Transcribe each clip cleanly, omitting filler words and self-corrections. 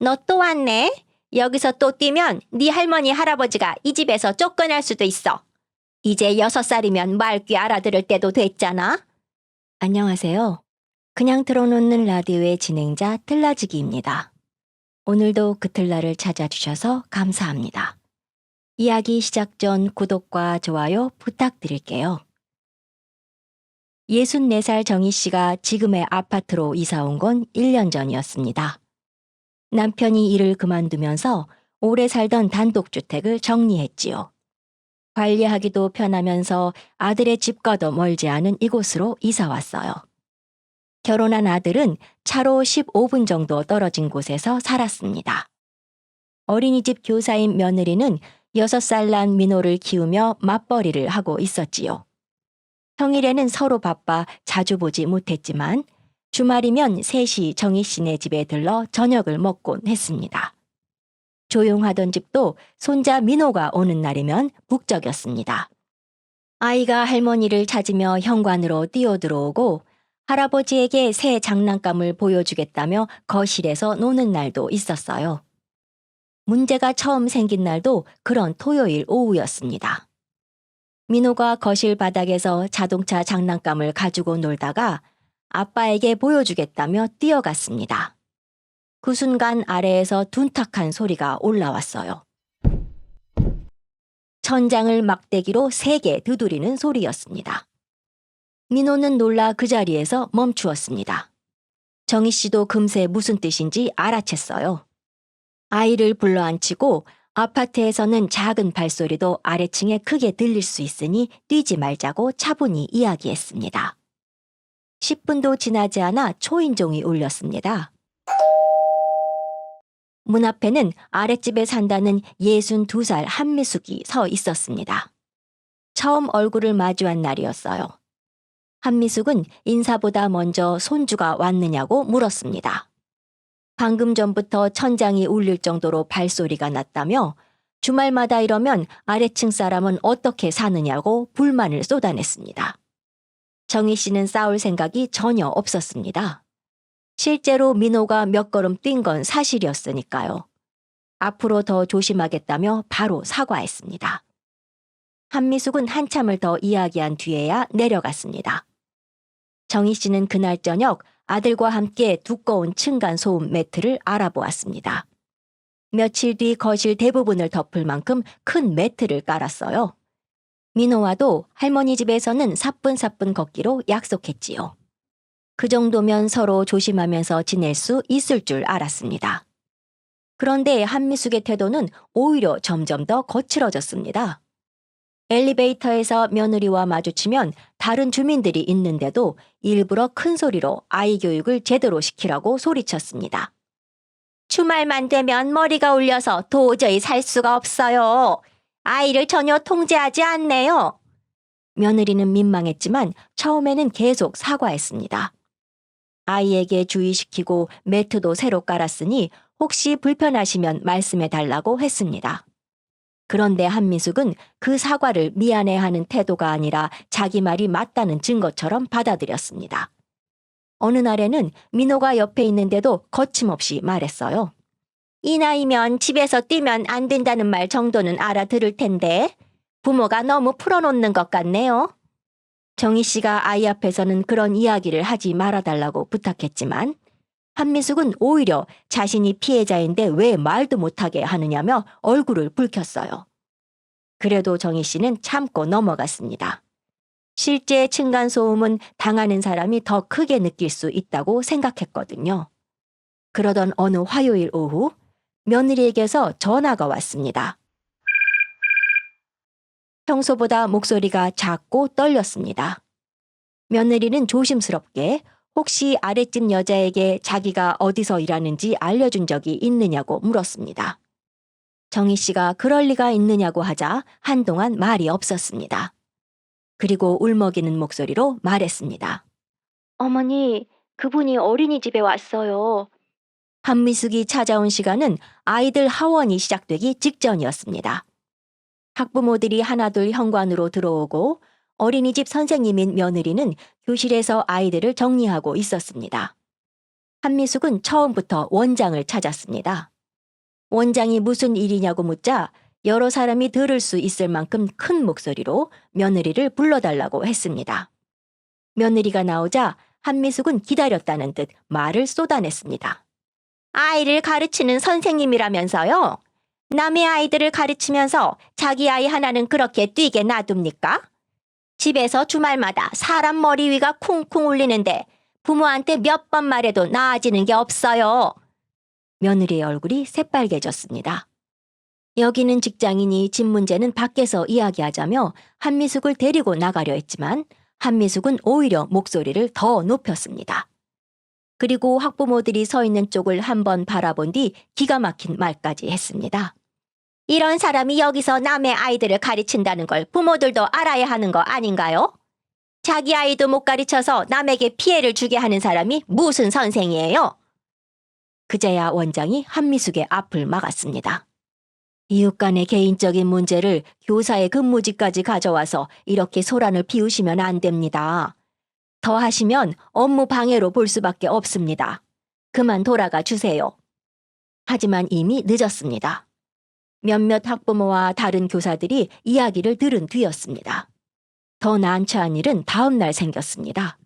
너 또 왔네? 여기서 또 뛰면 네 할머니 할아버지가 이 집에서 쫓겨날 수도 있어. 이제 6살이면 말귀 알아들을 때도 됐잖아. 안녕하세요. 그냥 틀어놓는 라디오의 진행자 틀라지기입니다. 오늘도 그 틀라를 찾아주셔서 감사합니다. 이야기 시작 전 구독과 좋아요 부탁드릴게요. 64살 정희 씨가 지금의 아파트로 이사 온 건 1년 전이었습니다. 남편이 일을 그만두면서 오래 살던 단독주택을 정리했지요. 관리하기도 편하면서 아들의 집과도 멀지 않은 이곳으로 이사 왔어요. 결혼한 아들은 차로 15분 정도 떨어진 곳에서 살았습니다. 어린이집 교사인 며느리는 6살 난 민호를 키우며 맞벌이를 하고 있었지요. 평일에는 서로 바빠 자주 보지 못했지만 주말이면 셋이 정희 씨네 집에 들러 저녁을 먹곤 했습니다. 조용하던 집도 손자 민호가 오는 날이면 북적였습니다. 아이가 할머니를 찾으며 현관으로 뛰어들어오고 할아버지에게 새 장난감을 보여주겠다며 거실에서 노는 날도 있었어요. 문제가 처음 생긴 날도 그런 토요일 오후였습니다. 민호가 거실 바닥에서 자동차 장난감을 가지고 놀다가 아빠에게 보여주겠다며 뛰어갔습니다. 그 순간 아래에서 둔탁한 소리가 올라왔어요. 천장을 막대기로 세게 두드리는 소리였습니다. 민호는 놀라 그 자리에서 멈추었습니다. 정희 씨도 금세 무슨 뜻인지 알아챘어요. 아이를 불러앉히고 아파트에서는 작은 발소리도 아래층에 크게 들릴 수 있으니 뛰지 말자고 차분히 이야기했습니다. 10분도 지나지 않아 초인종이 울렸습니다. 문 앞에는 아랫집에 산다는 62살 한미숙이 서 있었습니다. 처음 얼굴을 마주한 날이었어요. 한미숙은 인사보다 먼저 손주가 왔느냐고 물었습니다. 방금 전부터 천장이 울릴 정도로 발소리가 났다며 주말마다 이러면 아래층 사람은 어떻게 사느냐고 불만을 쏟아냈습니다. 정희 씨는 싸울 생각이 전혀 없었습니다. 실제로 민호가 몇 걸음 뛴 건 사실이었으니까요. 앞으로 더 조심하겠다며 바로 사과했습니다. 한미숙은 한참을 더 이야기한 뒤에야 내려갔습니다. 정희 씨는 그날 저녁 아들과 함께 두꺼운 층간소음 매트를 알아보았습니다. 며칠 뒤 거실 대부분을 덮을 만큼 큰 매트를 깔았어요. 민호와도 할머니 집에서는 사뿐사뿐 걷기로 약속했지요. 그 정도면 서로 조심하면서 지낼 수 있을 줄 알았습니다. 그런데 한미숙의 태도는 오히려 점점 더 거칠어졌습니다. 엘리베이터에서 며느리와 마주치면 다른 주민들이 있는데도 일부러 큰 소리로 아이 교육을 제대로 시키라고 소리쳤습니다. 주말만 되면 머리가 울려서 도저히 살 수가 없어요. 아이를 전혀 통제하지 않네요. 며느리는 민망했지만 처음에는 계속 사과했습니다. 아이에게 주의시키고 매트도 새로 깔았으니 혹시 불편하시면 말씀해 달라고 했습니다. 그런데 한미숙은 그 사과를 미안해하는 태도가 아니라 자기 말이 맞다는 증거처럼 받아들였습니다. 어느 날에는 민호가 옆에 있는데도 거침없이 말했어요. 이 나이면 집에서 뛰면 안 된다는 말 정도는 알아들을 텐데 부모가 너무 풀어놓는 것 같네요. 정희 씨가 아이 앞에서는 그런 이야기를 하지 말아달라고 부탁했지만 한미숙은 오히려 자신이 피해자인데 왜 말도 못하게 하느냐며 얼굴을 붉혔어요. 그래도 정희 씨는 참고 넘어갔습니다. 실제 층간소음은 당하는 사람이 더 크게 느낄 수 있다고 생각했거든요. 그러던 어느 화요일 오후 며느리에게서 전화가 왔습니다. 평소보다 목소리가 작고 떨렸습니다. 며느리는 조심스럽게 혹시 아랫집 여자에게 자기가 어디서 일하는지 알려준 적이 있느냐고 물었습니다. 정희 씨가 그럴 리가 있느냐고 하자 한동안 말이 없었습니다. 그리고 울먹이는 목소리로 말했습니다. 어머니, 그분이 어린이집에 왔어요. 한미숙이 찾아온 시간은 아이들 하원이 시작되기 직전이었습니다. 학부모들이 하나둘 현관으로 들어오고 어린이집 선생님인 며느리는 교실에서 아이들을 정리하고 있었습니다. 한미숙은 처음부터 원장을 찾았습니다. 원장이 무슨 일이냐고 묻자 여러 사람이 들을 수 있을 만큼 큰 목소리로 며느리를 불러달라고 했습니다. 며느리가 나오자 한미숙은 기다렸다는 듯 말을 쏟아냈습니다. 아이를 가르치는 선생님이라면서요? 남의 아이들을 가르치면서 자기 아이 하나는 그렇게 뛰게 놔둡니까? 집에서 주말마다 사람 머리 위가 쿵쿵 울리는데 부모한테 몇 번 말해도 나아지는 게 없어요. 며느리의 얼굴이 새빨개졌습니다. 여기는 직장인이 집 문제는 밖에서 이야기하자며 한미숙을 데리고 나가려 했지만 한미숙은 오히려 목소리를 더 높였습니다. 그리고 학부모들이 서 있는 쪽을 한번 바라본 뒤 기가 막힌 말까지 했습니다. 이런 사람이 여기서 남의 아이들을 가르친다는 걸 부모들도 알아야 하는 거 아닌가요? 자기 아이도 못 가르쳐서 남에게 피해를 주게 하는 사람이 무슨 선생이에요? 그제야 원장이 한미숙의 앞을 막았습니다. 이웃 간의 개인적인 문제를 교사의 근무지까지 가져와서 이렇게 소란을 피우시면 안 됩니다. 더 하시면 업무 방해로 볼 수밖에 없습니다. 그만 돌아가 주세요. 하지만 이미 늦었습니다. 몇몇 학부모와 다른 교사들이 이야기를 들은 뒤였습니다. 더 난처한 일은 다음 날 생겼습니다.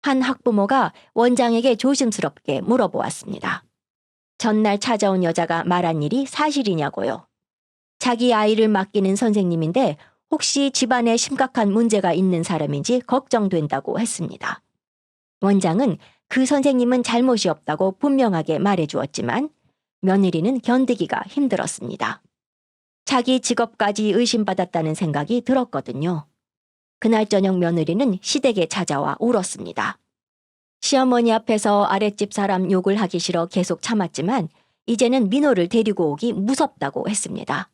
한 학부모가 원장에게 조심스럽게 물어보았습니다. 전날 찾아온 여자가 말한 일이 사실이냐고요. 자기 아이를 맡기는 선생님인데 혹시 집안에 심각한 문제가 있는 사람인지 걱정된다고 했습니다. 원장은 그 선생님은 잘못이 없다고 분명하게 말해주었지만 며느리는 견디기가 힘들었습니다. 자기 직업까지 의심받았다는 생각이 들었거든요. 그날 저녁 며느리는 시댁에 찾아와 울었습니다. 시어머니 앞에서 아랫집 사람 욕을 하기 싫어 계속 참았지만 이제는 민호를 데리고 오기 무섭다고 했습니다.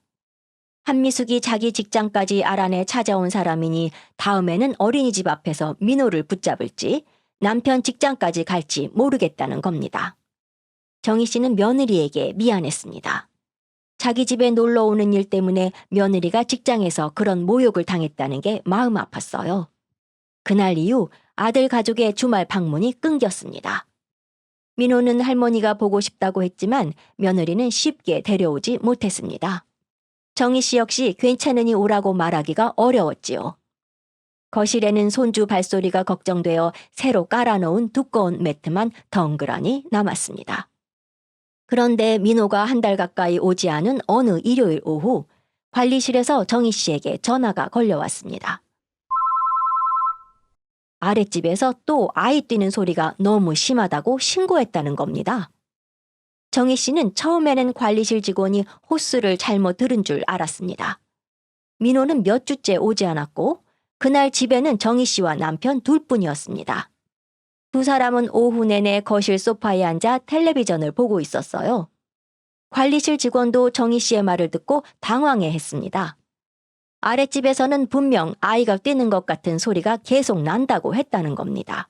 한미숙이 자기 직장까지 알아내 찾아온 사람이니 다음에는 어린이집 앞에서 민호를 붙잡을지 남편 직장까지 갈지 모르겠다는 겁니다. 정희 씨는 며느리에게 미안했습니다. 자기 집에 놀러 오는 일 때문에 며느리가 직장에서 그런 모욕을 당했다는 게 마음 아팠어요. 그날 이후 아들 가족의 주말 방문이 끊겼습니다. 민호는 할머니가 보고 싶다고 했지만 며느리는 쉽게 데려오지 못했습니다. 정희 씨 역시 괜찮으니 오라고 말하기가 어려웠지요. 거실에는 손주 발소리가 걱정되어 새로 깔아놓은 두꺼운 매트만 덩그러니 남았습니다. 그런데 민호가 한 달 가까이 오지 않은 어느 일요일 오후 관리실에서 정희 씨에게 전화가 걸려왔습니다. 아랫집에서 또 아이 뛰는 소리가 너무 심하다고 신고했다는 겁니다. 정희 씨는 처음에는 관리실 직원이 호스를 잘못 들은 줄 알았습니다. 민호는 몇 주째 오지 않았고 그날 집에는 정희 씨와 남편 둘뿐이었습니다. 두 사람은 오후 내내 거실 소파에 앉아 텔레비전을 보고 있었어요. 관리실 직원도 정희 씨의 말을 듣고 당황해했습니다. 아랫집에서는 분명 아이가 뛰는 것 같은 소리가 계속 난다고 했다는 겁니다.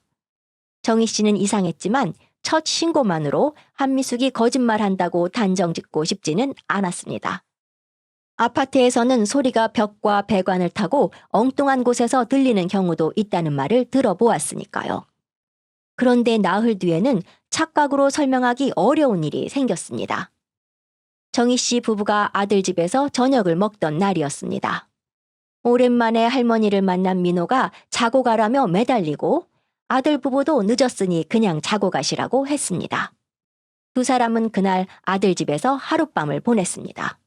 정희 씨는 이상했지만 첫 신고만으로 한미숙이 거짓말한다고 단정짓고 싶지는 않았습니다. 아파트에서는 소리가 벽과 배관을 타고 엉뚱한 곳에서 들리는 경우도 있다는 말을 들어보았으니까요. 그런데 나흘 뒤에는 착각으로 설명하기 어려운 일이 생겼습니다. 정희 씨 부부가 아들 집에서 저녁을 먹던 날이었습니다. 오랜만에 할머니를 만난 민호가 자고 가라며 매달리고 아들 부부도 늦었으니 그냥 자고 가시라고 했습니다. 두 사람은 그날 아들 집에서 하룻밤을 보냈습니다.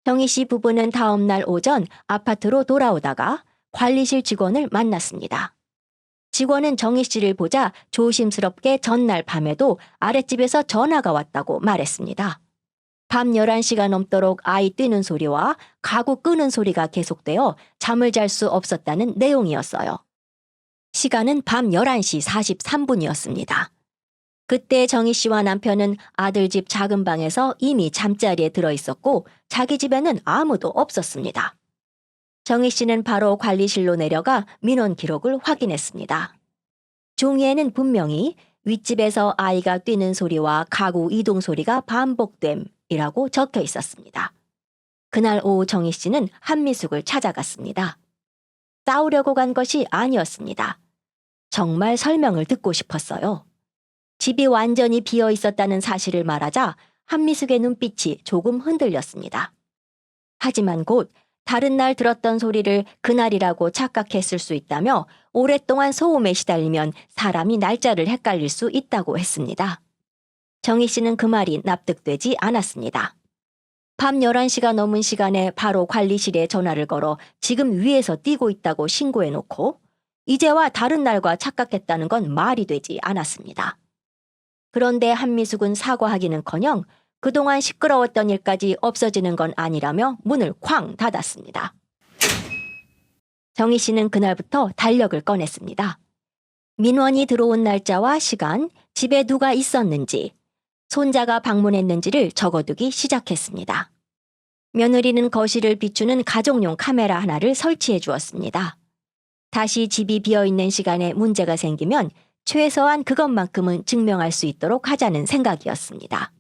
정희 씨 부부는 다음 날 오전 아파트로 돌아오다가 관리실 직원을 만났습니다. 직원은 정희 씨를 보자 조심스럽게 전날 밤에도 아랫집에서 전화가 왔다고 말했습니다. 밤 11시가 넘도록 아이 뛰는 소리와 가구 끄는 소리가 계속되어 잠을 잘 수 없었다는 내용이었어요. 시간은 밤 11시 43분이었습니다. 그때 정희 씨와 남편은 아들 집 작은 방에서 이미 잠자리에 들어 있었고 자기 집에는 아무도 없었습니다. 정희 씨는 바로 관리실로 내려가 민원 기록을 확인했습니다. 종이에는 분명히 윗집에서 아이가 뛰는 소리와 가구 이동 소리가 반복됨이라고 적혀 있었습니다. 그날 오후 정희 씨는 한미숙을 찾아갔습니다. 싸우려고 간 것이 아니었습니다. 정말 설명을 듣고 싶었어요. 집이 완전히 비어 있었다는 사실을 말하자 한미숙의 눈빛이 조금 흔들렸습니다. 하지만 곧 다른 날 들었던 소리를 그날이라고 착각했을 수 있다며 오랫동안 소음에 시달리면 사람이 날짜를 헷갈릴 수 있다고 했습니다. 정희 씨는 그 말이 납득되지 않았습니다. 밤 11시가 넘은 시간에 바로 관리실에 전화를 걸어 지금 위에서 뛰고 있다고 신고해놓고 이제와 다른 날과 착각했다는 건 말이 되지 않았습니다. 그런데 한미숙은 사과하기는커녕 그동안 시끄러웠던 일까지 없어지는 건 아니라며 문을 쾅 닫았습니다. 정희 씨는 그날부터 달력을 꺼냈습니다. 민원이 들어온 날짜와 시간, 집에 누가 있었는지, 손자가 방문했는지를 적어두기 시작했습니다. 며느리는 거실을 비추는 가정용 카메라 하나를 설치해 주었습니다. 다시 집이 비어있는 시간에 문제가 생기면 최소한 그것만큼은 증명할 수 있도록 하자는 생각이었습니다.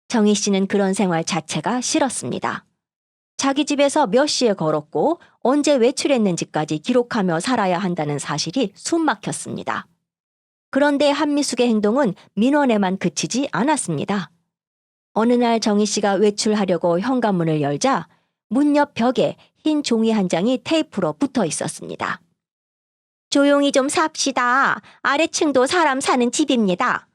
정희 씨는 그런 생활 자체가 싫었습니다. 자기 집에서 몇 시에 걸었고 언제 외출했는지까지 기록하며 살아야 한다는 사실이 숨막혔습니다. 그런데 한미숙의 행동은 민원에만 그치지 않았습니다. 어느 날 정희 씨가 외출하려고 현관문을 열자 문 옆 벽에 흰 종이 한 장이 테이프로 붙어 있었습니다. 조용히 좀 삽시다. 아래층도 사람 사는 집입니다.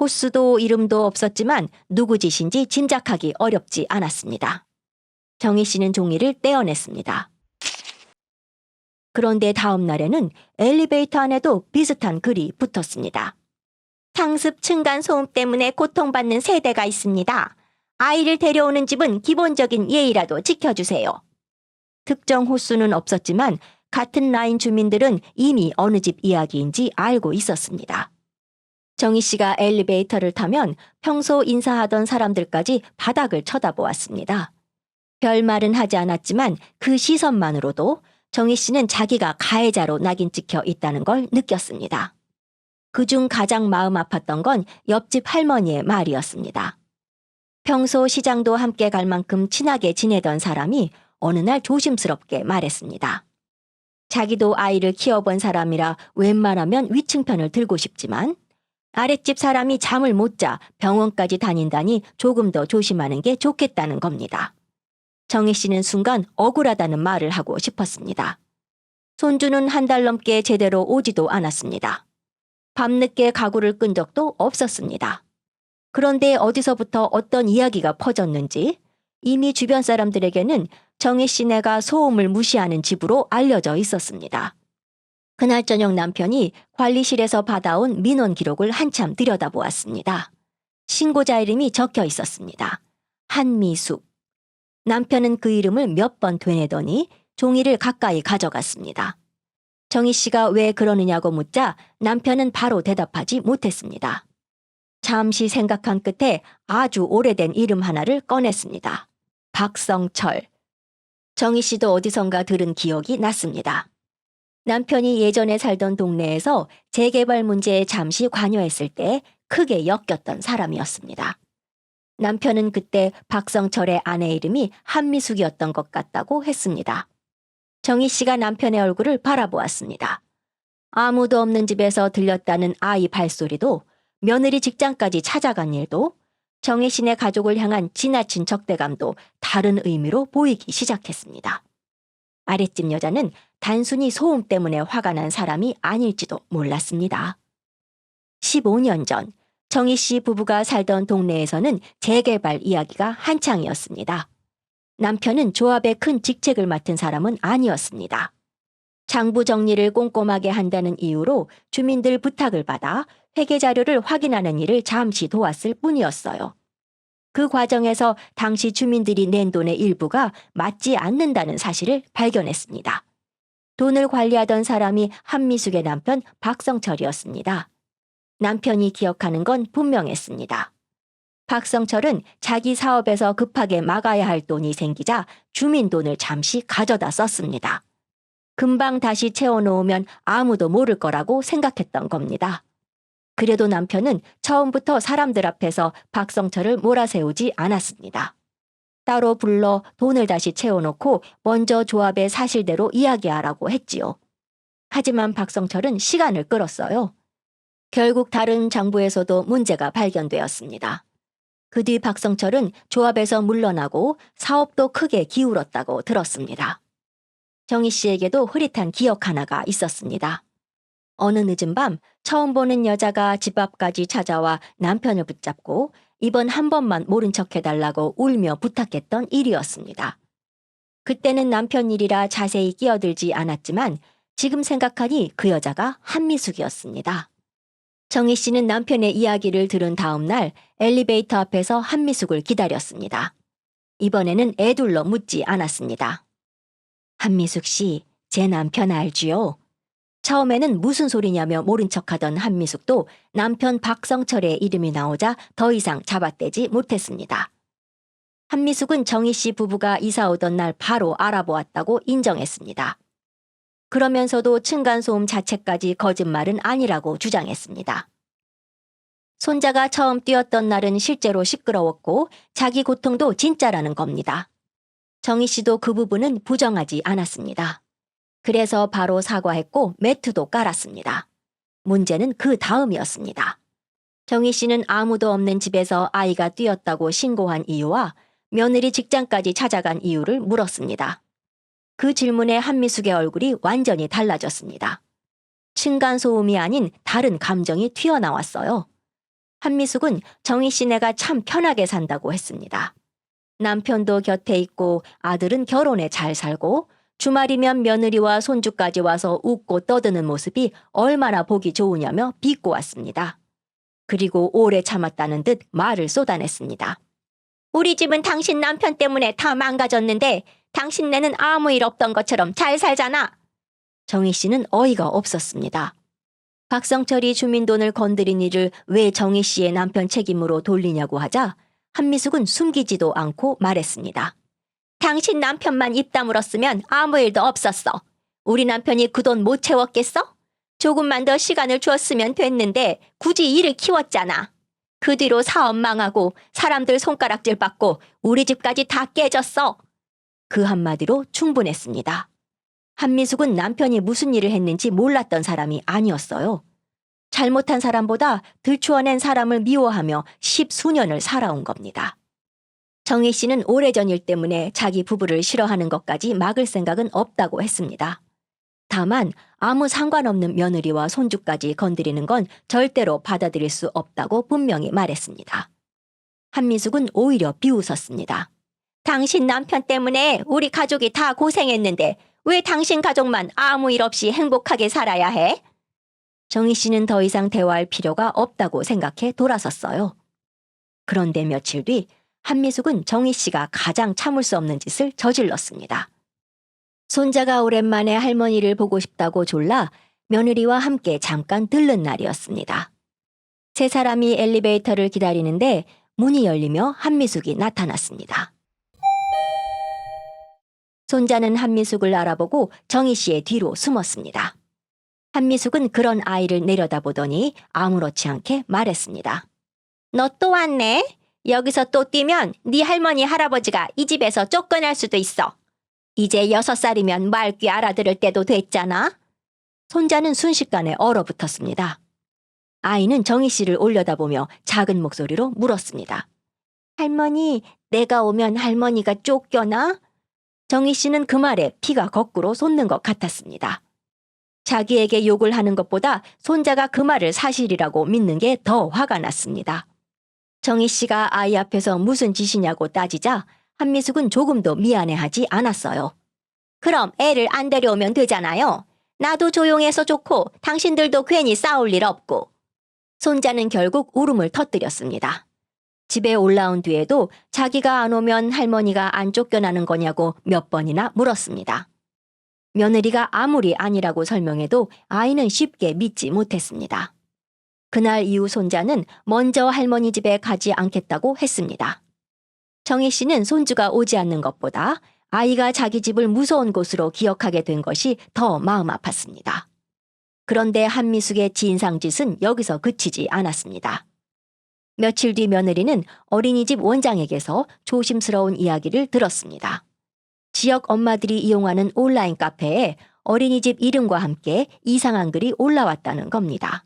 호수도 이름도 없었지만 누구 짓인지 짐작하기 어렵지 않았습니다. 정희 씨는 종이를 떼어냈습니다. 그런데 다음 날에는 엘리베이터 안에도 비슷한 글이 붙었습니다. 상습 층간 소음 때문에 고통받는 세대가 있습니다. 아이를 데려오는 집은 기본적인 예의라도 지켜주세요. 특정 호수는 없었지만 같은 라인 주민들은 이미 어느 집 이야기인지 알고 있었습니다. 정희 씨가 엘리베이터를 타면 평소 인사하던 사람들까지 바닥을 쳐다보았습니다. 별말은 하지 않았지만 그 시선만으로도 정희 씨는 자기가 가해자로 낙인 찍혀 있다는 걸 느꼈습니다. 그중 가장 마음 아팠던 건 옆집 할머니의 말이었습니다. 평소 시장도 함께 갈 만큼 친하게 지내던 사람이 어느 날 조심스럽게 말했습니다. 자기도 아이를 키워본 사람이라 웬만하면 위층편을 들고 싶지만 아랫집 사람이 잠을 못 자 병원까지 다닌다니 조금 더 조심하는 게 좋겠다는 겁니다. 정희 씨는 순간 억울하다는 말을 하고 싶었습니다. 손주는 한 달 넘게 제대로 오지도 않았습니다. 밤늦게 가구를 끈 적도 없었습니다. 그런데 어디서부터 어떤 이야기가 퍼졌는지 이미 주변 사람들에게는 정희 씨네가 소음을 무시하는 집으로 알려져 있었습니다. 그날 저녁 남편이 관리실에서 받아온 민원 기록을 한참 들여다보았습니다. 신고자 이름이 적혀 있었습니다. 한미숙. 남편은 그 이름을 몇 번 되뇌더니 종이를 가까이 가져갔습니다. 정희 씨가 왜 그러느냐고 묻자 남편은 바로 대답하지 못했습니다. 잠시 생각한 끝에 아주 오래된 이름 하나를 꺼냈습니다. 박성철. 정희 씨도 어디선가 들은 기억이 났습니다. 남편이 예전에 살던 동네에서 재개발 문제에 잠시 관여했을 때 크게 엮였던 사람이었습니다. 남편은 그때 박성철의 아내 이름이 한미숙이었던 것 같다고 했습니다. 정희 씨가 남편의 얼굴을 바라보았습니다. 아무도 없는 집에서 들렸다는 아이 발소리도 며느리 직장까지 찾아간 일도 정희 씨네 가족을 향한 지나친 적대감도 다른 의미로 보이기 시작했습니다. 아랫집 여자는 단순히 소음 때문에 화가 난 사람이 아닐지도 몰랐습니다. 15년 전 정희 씨 부부가 살던 동네에서는 재개발 이야기가 한창이었습니다. 남편은 조합의 큰 직책을 맡은 사람은 아니었습니다. 장부 정리를 꼼꼼하게 한다는 이유로 주민들 부탁을 받아 회계 자료를 확인하는 일을 잠시 도왔을 뿐이었어요. 그 과정에서 당시 주민들이 낸 돈의 일부가 맞지 않는다는 사실을 발견했습니다. 돈을 관리하던 사람이 한미숙의 남편 박성철이었습니다. 남편이 기억하는 건 분명했습니다. 박성철은 자기 사업에서 급하게 막아야 할 돈이 생기자 주민 돈을 잠시 가져다 썼습니다. 금방 다시 채워놓으면 아무도 모를 거라고 생각했던 겁니다. 그래도 남편은 처음부터 사람들 앞에서 박성철을 몰아세우지 않았습니다. 따로 불러 돈을 다시 채워놓고 먼저 조합의 사실대로 이야기하라고 했지요. 하지만 박성철은 시간을 끌었어요. 결국 다른 장부에서도 문제가 발견되었습니다. 그 뒤 박성철은 조합에서 물러나고 사업도 크게 기울었다고 들었습니다. 정희 씨에게도 흐릿한 기억 하나가 있었습니다. 어느 늦은 밤 처음 보는 여자가 집 앞까지 찾아와 남편을 붙잡고 이번 한 번만 모른 척 해달라고 울며 부탁했던 일이었습니다. 그때는 남편 일이라 자세히 끼어들지 않았지만 지금 생각하니 그 여자가 한미숙이었습니다. 정희 씨는 남편의 이야기를 들은 다음 날 엘리베이터 앞에서 한미숙을 기다렸습니다. 이번에는 애둘러 묻지 않았습니다. 한미숙 씨, 제 남편 알지요? 처음에는 무슨 소리냐며 모른 척하던 한미숙도 남편 박성철의 이름이 나오자 더 이상 잡아떼지 못했습니다. 한미숙은 정희 씨 부부가 이사 오던 날 바로 알아보았다고 인정했습니다. 그러면서도 층간소음 자체까지 거짓말은 아니라고 주장했습니다. 손자가 처음 뛰었던 날은 실제로 시끄러웠고 자기 고통도 진짜라는 겁니다. 정희 씨도 그 부분은 부정하지 않았습니다. 그래서 바로 사과했고 매트도 깔았습니다. 문제는 그 다음이었습니다. 정희 씨는 아무도 없는 집에서 아이가 뛰었다고 신고한 이유와 며느리 직장까지 찾아간 이유를 물었습니다. 그 질문에 한미숙의 얼굴이 완전히 달라졌습니다. 층간소음이 아닌 다른 감정이 튀어나왔어요. 한미숙은 정희 씨네가 참 편하게 산다고 했습니다. 남편도 곁에 있고 아들은 결혼에 잘 살고 주말이면 며느리와 손주까지 와서 웃고 떠드는 모습이 얼마나 보기 좋으냐며 비꼬았습니다. 그리고 오래 참았다는 듯 말을 쏟아냈습니다. 우리 집은 당신 남편 때문에 다 망가졌는데 당신네는 아무 일 없던 것처럼 잘 살잖아. 정희 씨는 어이가 없었습니다. 박성철이 주민돈을 건드린 일을 왜 정희 씨의 남편 책임으로 돌리냐고 하자 한미숙은 숨기지도 않고 말했습니다. 당신 남편만 입 다물었으면 아무 일도 없었어. 우리 남편이 그 돈 못 채웠겠어? 조금만 더 시간을 주었으면 됐는데 굳이 일을 키웠잖아. 그 뒤로 사업 망하고 사람들 손가락질 받고 우리 집까지 다 깨졌어. 그 한마디로 충분했습니다. 한미숙은 남편이 무슨 일을 했는지 몰랐던 사람이 아니었어요. 잘못한 사람보다 들추어낸 사람을 미워하며 10수년을 살아온 겁니다. 정희 씨는 오래전 일 때문에 자기 부부를 싫어하는 것까지 막을 생각은 없다고 했습니다. 다만 아무 상관없는 며느리와 손주까지 건드리는 건 절대로 받아들일 수 없다고 분명히 말했습니다. 한미숙은 오히려 비웃었습니다. 당신 남편 때문에 우리 가족이 다 고생했는데 왜 당신 가족만 아무 일 없이 행복하게 살아야 해? 정희 씨는 더 이상 대화할 필요가 없다고 생각해 돌아섰어요. 그런데 며칠 뒤 한미숙은 정희 씨가 가장 참을 수 없는 짓을 저질렀습니다. 손자가 오랜만에 할머니를 보고 싶다고 졸라 며느리와 함께 잠깐 들른 날이었습니다. 세 사람이 엘리베이터를 기다리는데 문이 열리며 한미숙이 나타났습니다. 손자는 한미숙을 알아보고 정희 씨의 뒤로 숨었습니다. 한미숙은 그런 아이를 내려다보더니 아무렇지 않게 말했습니다. 너 또 왔네? 여기서 또 뛰면 네 할머니 할아버지가 이 집에서 쫓겨날 수도 있어. 이제 6살이면 말귀 알아들을 때도 됐잖아. 손자는 순식간에 얼어붙었습니다. 아이는 정희 씨를 올려다보며 작은 목소리로 물었습니다. 할머니, 내가 오면 할머니가 쫓겨나? 정희 씨는 그 말에 피가 거꾸로 솟는 것 같았습니다. 자기에게 욕을 하는 것보다 손자가 그 말을 사실이라고 믿는 게 더 화가 났습니다. 정희 씨가 아이 앞에서 무슨 짓이냐고 따지자 한미숙은 조금도 미안해하지 않았어요. 그럼 애를 안 데려오면 되잖아요. 나도 조용해서 좋고 당신들도 괜히 싸울 일 없고. 손자는 결국 울음을 터뜨렸습니다. 집에 올라온 뒤에도 자기가 안 오면 할머니가 안 쫓겨나는 거냐고 몇 번이나 물었습니다. 며느리가 아무리 아니라고 설명해도 아이는 쉽게 믿지 못했습니다. 그날 이후 손자는 먼저 할머니 집에 가지 않겠다고 했습니다. 정희 씨는 손주가 오지 않는 것보다 아이가 자기 집을 무서운 곳으로 기억하게 된 것이 더 마음 아팠습니다. 그런데 한미숙의 진상짓은 여기서 그치지 않았습니다. 며칠 뒤 며느리는 어린이집 원장에게서 조심스러운 이야기를 들었습니다. 지역 엄마들이 이용하는 온라인 카페에 어린이집 이름과 함께 이상한 글이 올라왔다는 겁니다.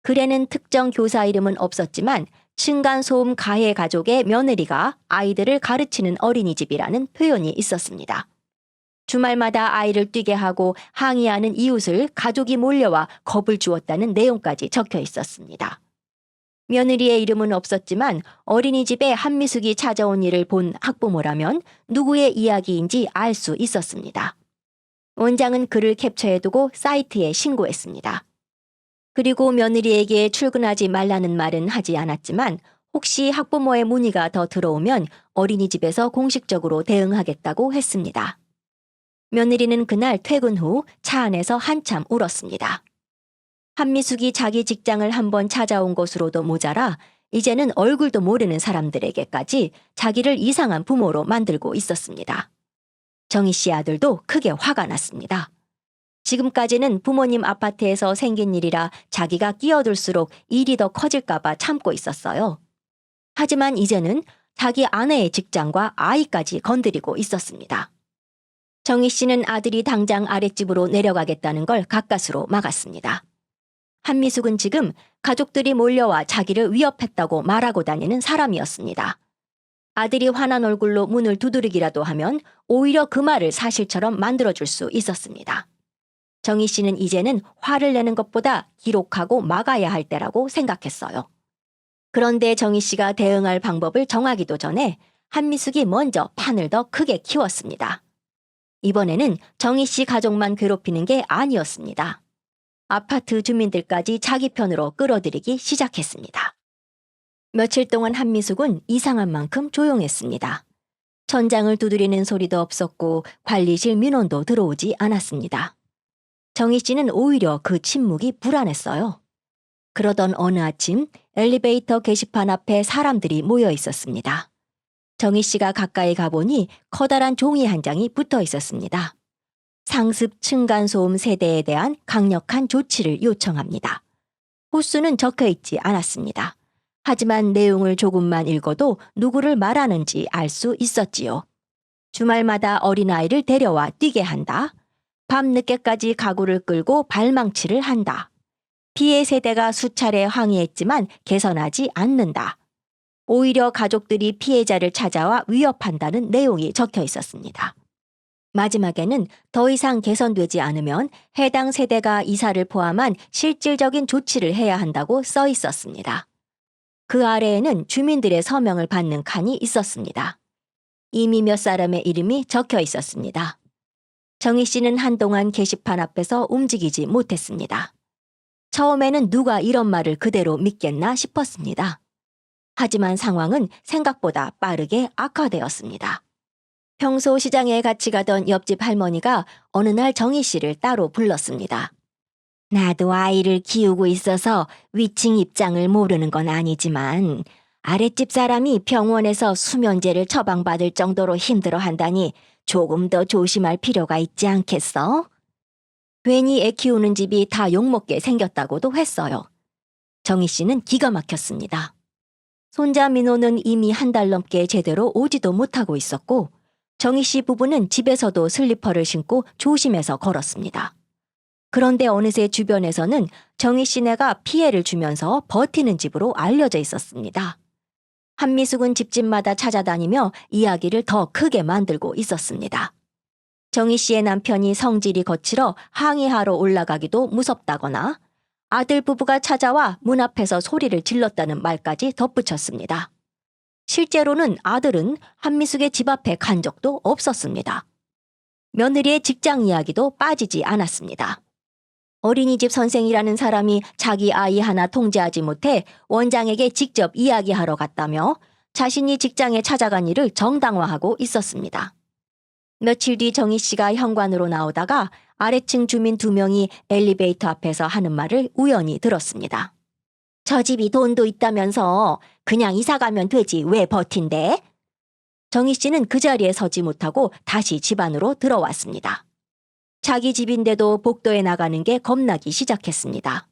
글에는 특정 교사 이름은 없었지만 층간소음 가해 가족의 며느리가 아이들을 가르치는 어린이집이라는 표현이 있었습니다. 주말마다 아이를 뛰게 하고 항의하는 이웃을 가족이 몰려와 겁을 주었다는 내용까지 적혀 있었습니다. 며느리의 이름은 없었지만 어린이집에 한미숙이 찾아온 일을 본 학부모라면 누구의 이야기인지 알 수 있었습니다. 원장은 그를 캡처해두고 사이트에 신고했습니다. 그리고 며느리에게 출근하지 말라는 말은 하지 않았지만 혹시 학부모의 문의가 더 들어오면 어린이집에서 공식적으로 대응하겠다고 했습니다. 며느리는 그날 퇴근 후 차 안에서 한참 울었습니다. 한미숙이 자기 직장을 한번 찾아온 것으로도 모자라 이제는 얼굴도 모르는 사람들에게까지 자기를 이상한 부모로 만들고 있었습니다. 정희 씨 아들도 크게 화가 났습니다. 지금까지는 부모님 아파트에서 생긴 일이라 자기가 끼어들수록 일이 더 커질까봐 참고 있었어요. 하지만 이제는 자기 아내의 직장과 아이까지 건드리고 있었습니다. 정희 씨는 아들이 당장 아랫집으로 내려가겠다는 걸 가까스로 막았습니다. 한미숙은 지금 가족들이 몰려와 자기를 위협했다고 말하고 다니는 사람이었습니다. 아들이 화난 얼굴로 문을 두드리기라도 하면 오히려 그 말을 사실처럼 만들어줄 수 있었습니다. 정희 씨는 이제는 화를 내는 것보다 기록하고 막아야 할 때라고 생각했어요. 그런데 정희 씨가 대응할 방법을 정하기도 전에 한미숙이 먼저 판을 더 크게 키웠습니다. 이번에는 정희 씨 가족만 괴롭히는 게 아니었습니다. 아파트 주민들까지 자기 편으로 끌어들이기 시작했습니다. 며칠 동안 한미숙은 이상한 만큼 조용했습니다. 천장을 두드리는 소리도 없었고 관리실 민원도 들어오지 않았습니다. 정희 씨는 오히려 그 침묵이 불안했어요. 그러던 어느 아침 엘리베이터 게시판 앞에 사람들이 모여 있었습니다. 정희 씨가 가까이 가보니 커다란 종이 한 장이 붙어 있었습니다. 상습 층간소음 세대에 대한 강력한 조치를 요청합니다. 호수는 적혀 있지 않았습니다. 하지만 내용을 조금만 읽어도 누구를 말하는지 알 수 있었지요. 주말마다 어린아이를 데려와 뛰게 한다. 밤늦게까지 가구를 끌고 발망치를 한다. 피해 세대가 수차례 항의했지만 개선하지 않는다. 오히려 가족들이 피해자를 찾아와 위협한다는 내용이 적혀 있었습니다. 마지막에는 더 이상 개선되지 않으면 해당 세대가 이사를 포함한 실질적인 조치를 해야 한다고 써 있었습니다. 그 아래에는 주민들의 서명을 받는 칸이 있었습니다. 이미 몇 사람의 이름이 적혀 있었습니다. 정희 씨는 한동안 게시판 앞에서 움직이지 못했습니다. 처음에는 누가 이런 말을 그대로 믿겠나 싶었습니다. 하지만 상황은 생각보다 빠르게 악화되었습니다. 평소 시장에 같이 가던 옆집 할머니가 어느 날 정희 씨를 따로 불렀습니다. 나도 아이를 키우고 있어서 위층 입장을 모르는 건 아니지만 아랫집 사람이 병원에서 수면제를 처방받을 정도로 힘들어한다니 조금 더 조심할 필요가 있지 않겠어? 괜히 애 키우는 집이 다 욕먹게 생겼다고도 했어요. 정희 씨는 기가 막혔습니다. 손자 민호는 이미 한 달 넘게 제대로 오지도 못하고 있었고 정희 씨 부부는 집에서도 슬리퍼를 신고 조심해서 걸었습니다. 그런데 어느새 주변에서는 정희 씨네가 피해를 주면서 버티는 집으로 알려져 있었습니다. 한미숙은 집집마다 찾아다니며 이야기를 더 크게 만들고 있었습니다. 정희 씨의 남편이 성질이 거칠어 항의하러 올라가기도 무섭다거나 아들 부부가 찾아와 문 앞에서 소리를 질렀다는 말까지 덧붙였습니다. 실제로는 아들은 한미숙의 집 앞에 간 적도 없었습니다. 며느리의 직장 이야기도 빠지지 않았습니다. 어린이집 선생이라는 사람이 자기 아이 하나 통제하지 못해 원장에게 직접 이야기하러 갔다며 자신이 직장에 찾아간 일을 정당화하고 있었습니다. 며칠 뒤 정희 씨가 현관으로 나오다가 아래층 주민 2명이 엘리베이터 앞에서 하는 말을 우연히 들었습니다. 저 집이 돈도 있다면서 그냥 이사 가면 되지 왜 버틴대? 정희 씨는 그 자리에 서지 못하고 다시 집 안으로 들어왔습니다. 자기 집인데도 복도에 나가는 게 겁나기 시작했습니다.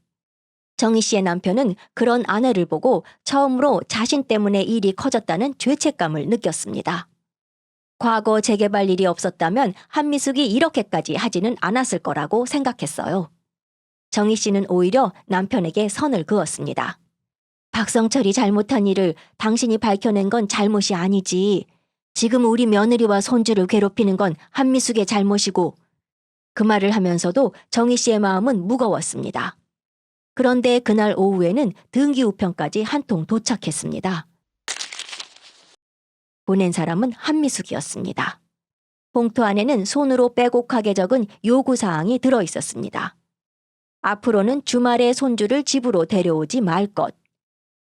정희 씨의 남편은 그런 아내를 보고 처음으로 자신 때문에 일이 커졌다는 죄책감을 느꼈습니다. 과거 재개발 일이 없었다면 한미숙이 이렇게까지 하지는 않았을 거라고 생각했어요. 정희 씨는 오히려 남편에게 선을 그었습니다. 박성철이 잘못한 일을 당신이 밝혀낸 건 잘못이 아니지. 지금 우리 며느리와 손주를 괴롭히는 건 한미숙의 잘못이고. 그 말을 하면서도 정희 씨의 마음은 무거웠습니다. 그런데 그날 오후에는 등기 우편까지 한 통 도착했습니다. 보낸 사람은 한미숙이었습니다. 봉투 안에는 손으로 빼곡하게 적은 요구사항이 들어 있었습니다. 앞으로는 주말에 손주를 집으로 데려오지 말 것.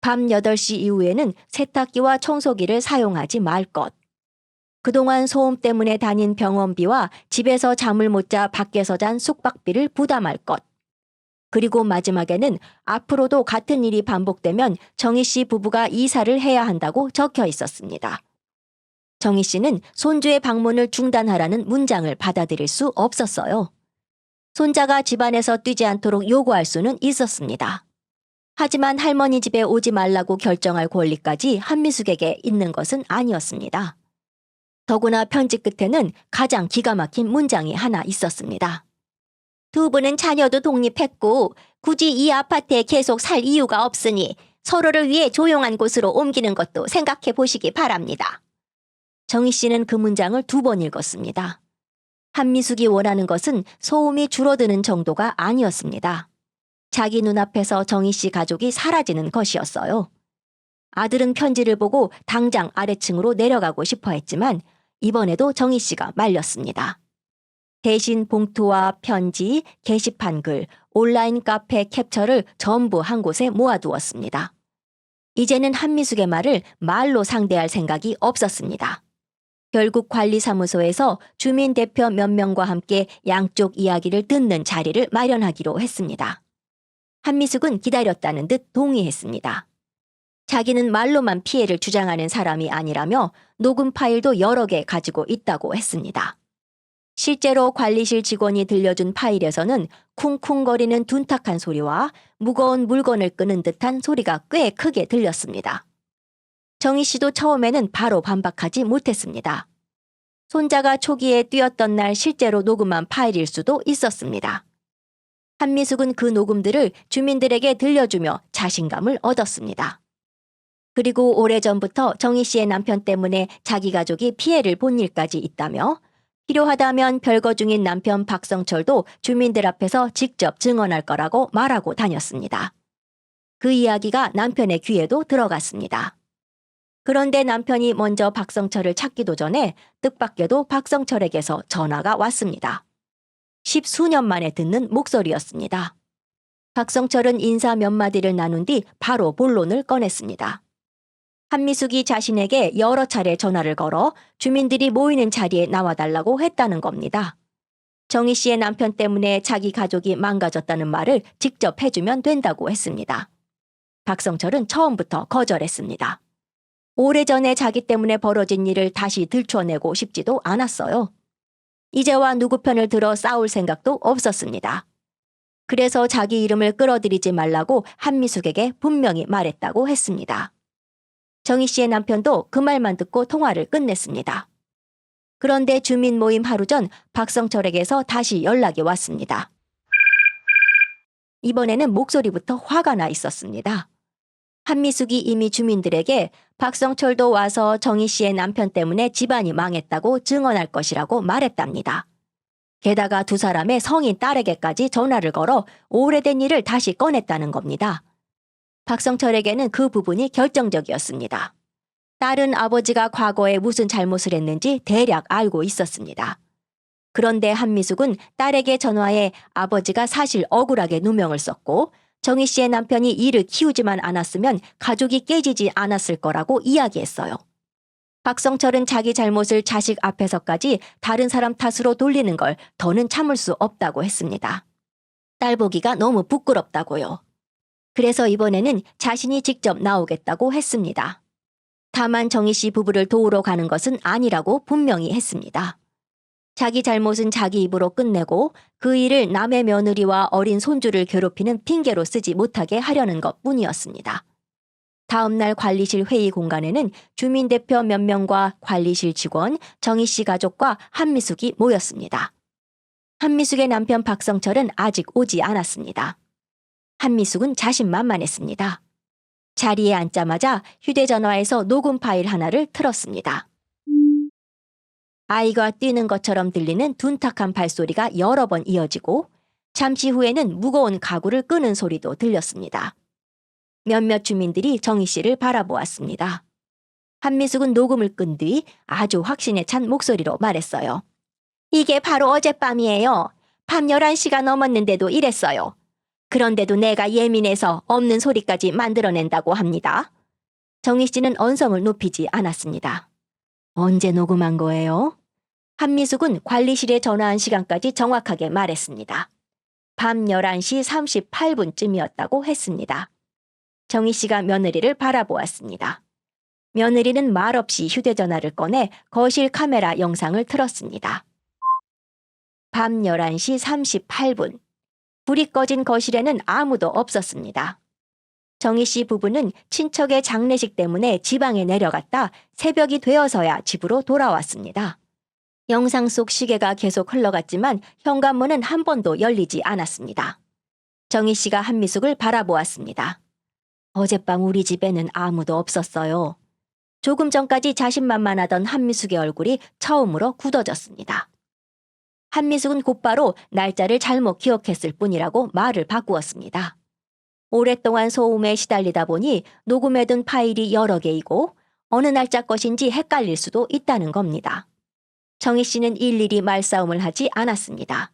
밤 8시 이후에는 세탁기와 청소기를 사용하지 말 것. 그동안 소음 때문에 다닌 병원비와 집에서 잠을 못 자 밖에서 잔 숙박비를 부담할 것. 그리고 마지막에는 앞으로도 같은 일이 반복되면 정희 씨 부부가 이사를 해야 한다고 적혀 있었습니다. 정희 씨는 손주의 방문을 중단하라는 문장을 받아들일 수 없었어요. 손자가 집안에서 뛰지 않도록 요구할 수는 있었습니다. 하지만 할머니 집에 오지 말라고 결정할 권리까지 한미숙에게 있는 것은 아니었습니다. 더구나 편지 끝에는 가장 기가 막힌 문장이 하나 있었습니다. 두 분은 자녀도 독립했고 굳이 이 아파트에 계속 살 이유가 없으니 서로를 위해 조용한 곳으로 옮기는 것도 생각해 보시기 바랍니다. 정희 씨는 그 문장을 2번 읽었습니다. 한미숙이 원하는 것은 소음이 줄어드는 정도가 아니었습니다. 자기 눈앞에서 정희 씨 가족이 사라지는 것이었어요. 아들은 편지를 보고 당장 아래층으로 내려가고 싶어 했지만 이번에도 정희 씨가 말렸습니다. 대신 봉투와 편지, 게시판 글, 온라인 카페 캡처를 전부 한 곳에 모아두었습니다. 이제는 한미숙의 말을 말로 상대할 생각이 없었습니다. 결국 관리사무소에서 주민 대표 몇 명과 함께 양쪽 이야기를 듣는 자리를 마련하기로 했습니다. 한미숙은 기다렸다는 듯 동의했습니다. 자기는 말로만 피해를 주장하는 사람이 아니라며 녹음 파일도 여러 개 가지고 있다고 했습니다. 실제로 관리실 직원이 들려준 파일에서는 쿵쿵거리는 둔탁한 소리와 무거운 물건을 끄는 듯한 소리가 꽤 크게 들렸습니다. 정희 씨도 처음에는 바로 반박하지 못했습니다. 손자가 초기에 뛰었던 날 실제로 녹음한 파일일 수도 있었습니다. 한미숙은 그 녹음들을 주민들에게 들려주며 자신감을 얻었습니다. 그리고 오래전부터 정희 씨의 남편 때문에 자기 가족이 피해를 본 일까지 있다며 필요하다면 별거 중인 남편 박성철도 주민들 앞에서 직접 증언할 거라고 말하고 다녔습니다. 그 이야기가 남편의 귀에도 들어갔습니다. 그런데 남편이 먼저 박성철을 찾기도 전에 뜻밖에도 박성철에게서 전화가 왔습니다. 10수년 만에 듣는 목소리였습니다. 박성철은 인사 몇 마디를 나눈 뒤 바로 본론을 꺼냈습니다. 한미숙이 자신에게 여러 차례 전화를 걸어 주민들이 모이는 자리에 나와달라고 했다는 겁니다. 정희 씨의 남편 때문에 자기 가족이 망가졌다는 말을 직접 해주면 된다고 했습니다. 박성철은 처음부터 거절했습니다. 오래전에 자기 때문에 벌어진 일을 다시 들춰내고 싶지도 않았어요. 이제와 누구 편을 들어 싸울 생각도 없었습니다. 그래서 자기 이름을 끌어들이지 말라고 한미숙에게 분명히 말했다고 했습니다. 정희 씨의 남편도 그 말만 듣고 통화를 끝냈습니다. 그런데 주민 모임 하루 전 박성철에게서 다시 연락이 왔습니다. 이번에는 목소리부터 화가 나 있었습니다. 한미숙이 이미 주민들에게 박성철도 와서 정희 씨의 남편 때문에 집안이 망했다고 증언할 것이라고 말했답니다. 게다가 2 사람의 성인 딸에게까지 전화를 걸어 오래된 일을 다시 꺼냈다는 겁니다. 박성철에게는 그 부분이 결정적이었습니다. 딸은 아버지가 과거에 무슨 잘못을 했는지 대략 알고 있었습니다. 그런데 한미숙은 딸에게 전화해 아버지가 사실 억울하게 누명을 썼고 정희 씨의 남편이 이를 키우지만 않았으면 가족이 깨지지 않았을 거라고 이야기했어요. 박성철은 자기 잘못을 자식 앞에서까지 다른 사람 탓으로 돌리는 걸 더는 참을 수 없다고 했습니다. 딸 보기가 너무 부끄럽다고요. 그래서 이번에는 자신이 직접 나오겠다고 했습니다. 다만 정희 씨 부부를 도우러 가는 것은 아니라고 분명히 했습니다. 자기 잘못은 자기 입으로 끝내고 그 일을 남의 며느리와 어린 손주를 괴롭히는 핑계로 쓰지 못하게 하려는 것뿐이었습니다. 다음 날 관리실 회의 공간에는 주민 대표 몇 명과 관리실 직원, 정희 씨 가족과 한미숙이 모였습니다. 한미숙의 남편 박성철은 아직 오지 않았습니다. 한미숙은 자신만만했습니다. 자리에 앉자마자 휴대전화에서 녹음 파일 하나를 틀었습니다. 아이가 뛰는 것처럼 들리는 둔탁한 발소리가 여러 번 이어지고 잠시 후에는 무거운 가구를 끄는 소리도 들렸습니다. 몇몇 주민들이 정희 씨를 바라보았습니다. 한미숙은 녹음을 끈 뒤 아주 확신에 찬 목소리로 말했어요. 이게 바로 어젯밤이에요. 밤 11시가 넘었는데도 이랬어요. 그런데도 내가 예민해서 없는 소리까지 만들어낸다고 합니다. 정희 씨는 언성을 높이지 않았습니다. 언제 녹음한 거예요? 한미숙은 관리실에 전화한 시간까지 정확하게 말했습니다. 밤 11시 38분쯤이었다고 했습니다. 정희 씨가 며느리를 바라보았습니다. 며느리는 말없이 휴대전화를 꺼내 거실 카메라 영상을 틀었습니다. 밤 11시 38분. 불이 꺼진 거실에는 아무도 없었습니다. 정희 씨 부부는 친척의 장례식 때문에 지방에 내려갔다 새벽이 되어서야 집으로 돌아왔습니다. 영상 속 시계가 계속 흘러갔지만 현관문은 한 번도 열리지 않았습니다. 정희 씨가 한미숙을 바라보았습니다. 어젯밤 우리 집에는 아무도 없었어요. 조금 전까지 자신만만하던 한미숙의 얼굴이 처음으로 굳어졌습니다. 한미숙은 곧바로 날짜를 잘못 기억했을 뿐이라고 말을 바꾸었습니다. 오랫동안 소음에 시달리다 보니 녹음해둔 파일이 여러 개이고 어느 날짜 것인지 헷갈릴 수도 있다는 겁니다. 정희 씨는 일일이 말싸움을 하지 않았습니다.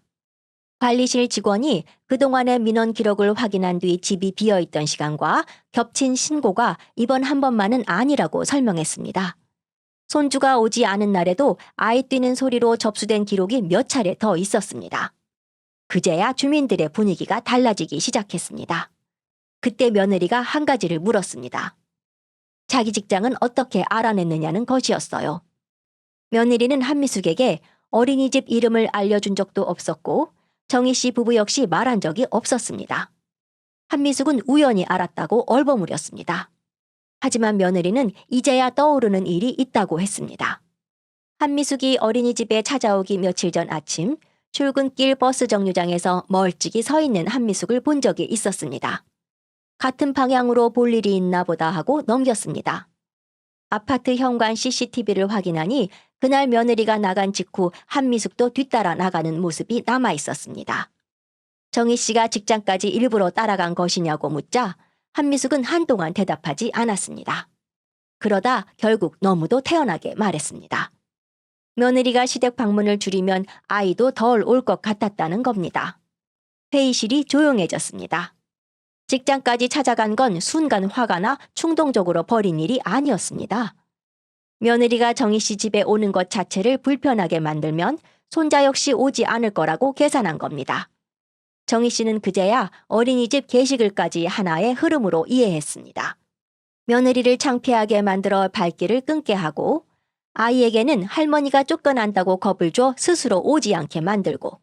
관리실 직원이 그동안의 민원 기록을 확인한 뒤 집이 비어있던 시간과 겹친 신고가 이번 한 번만은 아니라고 설명했습니다. 손주가 오지 않은 날에도 아이 뛰는 소리로 접수된 기록이 몇 차례 더 있었습니다. 그제야 주민들의 분위기가 달라지기 시작했습니다. 그때 며느리가 한 가지를 물었습니다. 자기 직장은 어떻게 알아냈느냐는 것이었어요. 며느리는 한미숙에게 어린이집 이름을 알려준 적도 없었고 정희 씨 부부 역시 말한 적이 없었습니다. 한미숙은 우연히 알았다고 얼버무렸습니다. 하지만 며느리는 이제야 떠오르는 일이 있다고 했습니다. 한미숙이 어린이집에 찾아오기 며칠 전 아침 출근길 버스 정류장에서 멀찍이 서 있는 한미숙을 본 적이 있었습니다. 같은 방향으로 볼 일이 있나 보다 하고 넘겼습니다. 아파트 현관 CCTV를 확인하니 그날 며느리가 나간 직후 한미숙도 뒤따라 나가는 모습이 남아 있었습니다. 정희 씨가 직장까지 일부러 따라간 것이냐고 묻자 한미숙은 한동안 대답하지 않았습니다. 그러다 결국 너무도 태연하게 말했습니다. 며느리가 시댁 방문을 줄이면 아이도 덜 올 것 같았다는 겁니다. 회의실이 조용해졌습니다. 직장까지 찾아간 건 순간 화가 나 충동적으로 벌인 일이 아니었습니다. 며느리가 정희 씨 집에 오는 것 자체를 불편하게 만들면 손자 역시 오지 않을 거라고 계산한 겁니다. 정희 씨는 그제야 어린이집 게시글까지 하나의 흐름으로 이해했습니다. 며느리를 창피하게 만들어 발길을 끊게 하고 아이에게는 할머니가 쫓겨난다고 겁을 줘 스스로 오지 않게 만들고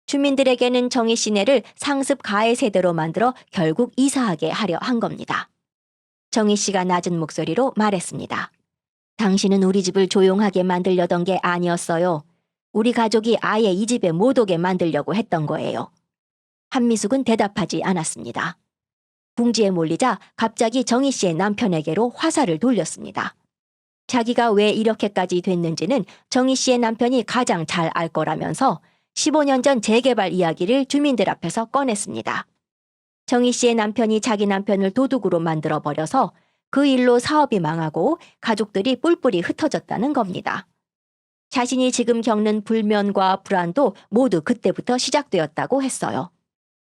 주민들에게는 정희 씨네를 상습 가해 세대로 만들어 결국 이사하게 하려 한 겁니다. 정희 씨가 낮은 목소리로 말했습니다. 당신은 우리 집을 조용하게 만들려던 게 아니었어요. 우리 가족이 아예 이 집에 못 오게 만들려고 했던 거예요. 한미숙은 대답하지 않았습니다. 궁지에 몰리자 갑자기 정희 씨의 남편에게로 화살을 돌렸습니다. 자기가 왜 이렇게까지 됐는지는 정희 씨의 남편이 가장 잘 알 거라면서 15년 전 재개발 이야기를 주민들 앞에서 꺼냈습니다. 정희 씨의 남편이 자기 남편을 도둑으로 만들어버려서 그 일로 사업이 망하고 가족들이 뿔뿔이 흩어졌다는 겁니다. 자신이 지금 겪는 불면과 불안도 모두 그때부터 시작되었다고 했어요.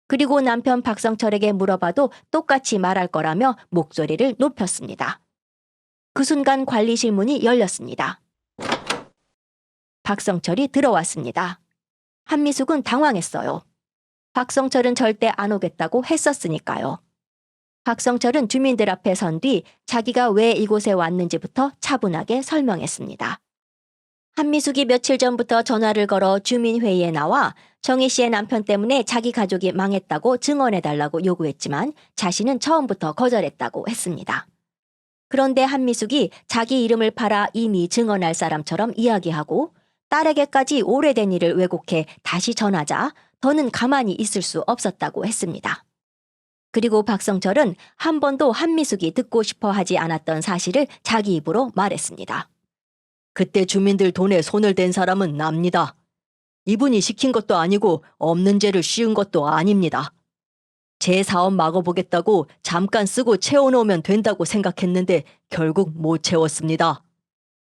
그리고 남편 박성철에게 물어봐도 똑같이 말할 거라며 목소리를 높였습니다. 그 순간 관리실 문이 열렸습니다. 박성철이 들어왔습니다. 한미숙은 당황했어요. 박성철은 절대 안 오겠다고 했었으니까요. 박성철은 주민들 앞에 선 뒤 자기가 왜 이곳에 왔는지부터 차분하게 설명했습니다. 한미숙이 며칠 전부터 전화를 걸어 주민회의에 나와 정희 씨의 남편 때문에 자기 가족이 망했다고 증언해달라고 요구했지만 자신은 처음부터 거절했다고 했습니다. 그런데 한미숙이 자기 이름을 팔아 이미 증언할 사람처럼 이야기하고 딸에게까지 오래된 일을 왜곡해 다시 전하자 더는 가만히 있을 수 없었다고 했습니다. 그리고 박성철은 한 번도 한미숙이 듣고 싶어 하지 않았던 사실을 자기 입으로 말했습니다. 그때 주민들 돈에 손을 댄 사람은 납니다. 이분이 시킨 것도 아니고 없는 죄를 씌운 것도 아닙니다. 제 사업 막아보겠다고 잠깐 쓰고 채워놓으면 된다고 생각했는데 결국 못 채웠습니다.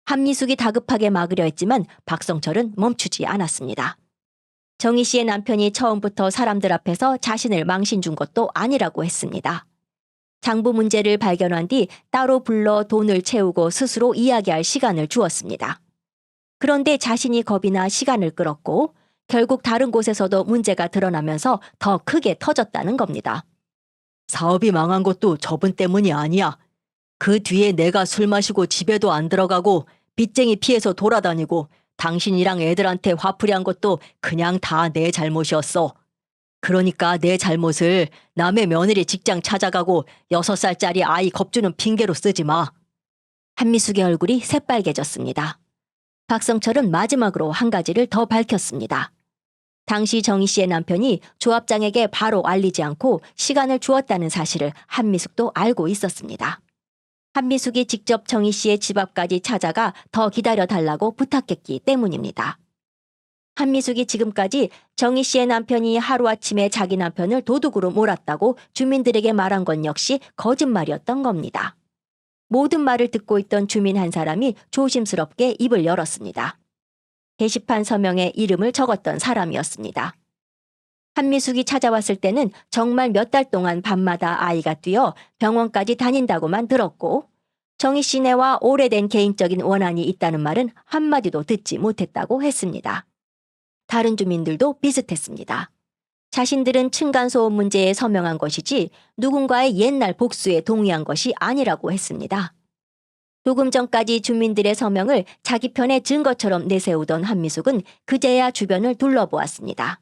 한미숙이 다급하게 막으려 했지만 박성철은 멈추지 않았습니다. 정희 씨의 남편이 처음부터 사람들 앞에서 자신을 망신 준 것도 아니라고 했습니다. 장부 문제를 발견한 뒤 따로 불러 돈을 채우고 스스로 이야기할 시간을 주었습니다. 그런데 자신이 겁이 나 시간을 끌었고 결국 다른 곳에서도 문제가 드러나면서 더 크게 터졌다는 겁니다. 사업이 망한 것도 저분 때문이 아니야. 그 뒤에 내가 술 마시고 집에도 안 들어가고 빚쟁이 피해서 돌아다니고 당신이랑 애들한테 화풀이 한 것도 그냥 다 내 잘못이었어. 그러니까 내 잘못을 남의 며느리 직장 찾아가고 6살짜리 아이 겁주는 핑계로 쓰지 마. 한미숙의 얼굴이 새빨개졌습니다. 박성철은 마지막으로 한 가지를 더 밝혔습니다. 당시 정희 씨의 남편이 조합장에게 바로 알리지 않고 시간을 주었다는 사실을 한미숙도 알고 있었습니다. 한미숙이 직접 정희 씨의 집 앞까지 찾아가 더 기다려달라고 부탁했기 때문입니다. 한미숙이 지금까지 정희 씨의 남편이 하루아침에 자기 남편을 도둑으로 몰았다고 주민들에게 말한 건 역시 거짓말이었던 겁니다. 모든 말을 듣고 있던 주민 한 사람이 조심스럽게 입을 열었습니다. 게시판 서명에 이름을 적었던 사람이었습니다. 한미숙이 찾아왔을 때는 정말 몇 달 동안 밤마다 아이가 뛰어 병원까지 다닌다고만 들었고 정희 씨네와 오래된 개인적인 원한이 있다는 말은 한마디도 듣지 못했다고 했습니다. 다른 주민들도 비슷했습니다. 자신들은 층간소음 문제에 서명한 것이지 누군가의 옛날 복수에 동의한 것이 아니라고 했습니다. 조금 전까지 주민들의 서명을 자기 편의 증거처럼 내세우던 한미숙은 그제야 주변을 둘러보았습니다.